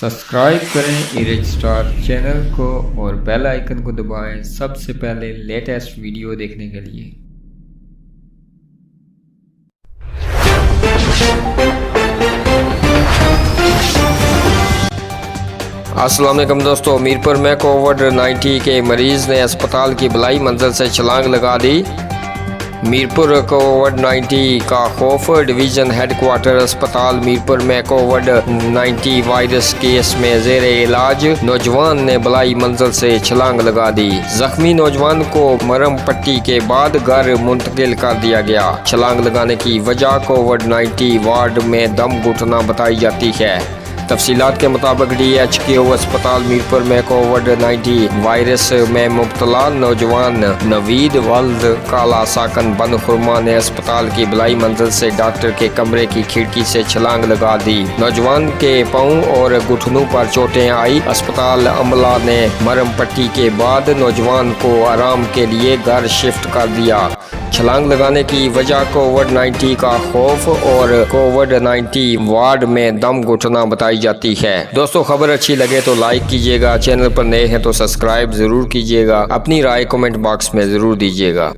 Subscribe کریں ایرج star channel کو اور بیل آئیکن کو دبائیں سب سے پہلے لیٹسٹ ویڈیو دیکھنے کے لیے۔ السلام علیکم دوستو، میرپور میں کووڈ-19 کے مریض نے اسپتال کی بلائی منزل سے چھلانگ لگا دی۔ میرپور کووڈ-19 کا خوف، ڈویژن ہیڈ کوارٹر اسپتال میرپور میں کووڈ-19 وائرس کیس میں زیر علاج نوجوان نے بلائی منزل سے چھلانگ لگا دی۔ زخمی نوجوان کو مرہم پٹی کے بعد گھر منتقل کر دیا گیا۔ چھلانگ لگانے کی وجہ کووڈ-19 وارڈ میں دم گھٹنا بتائی جاتی ہے۔ تفصیلات کے مطابق DHQ اسپتال میرپور میں کووڈ-19 وائرس میں مبتلا نوجوان نوید ولد کالا ساکن بن خرما نے اسپتال کی بلائی منزل سے ڈاکٹر کے کمرے کی کھڑکی سے چھلانگ لگا دی۔ نوجوان کے پاؤں اور گھٹنوں پر چوٹیں آئی۔ اسپتال عملہ نے مرہم پٹی کے بعد نوجوان کو آرام کے لیے گھر شفٹ کر دیا۔ چھلانگ لگانے کی وجہ کووڈ-19 کا خوف اور کووڈ-19 وارڈ میں دم گھٹنا بتائی جاتی ہے۔ دوستو، خبر اچھی لگے تو لائک کیجیے گا، چینل پر نئے ہیں تو سبسکرائب ضرور کیجیے گا، اپنی رائے کمنٹ باکس میں ضرور دیجیے گا۔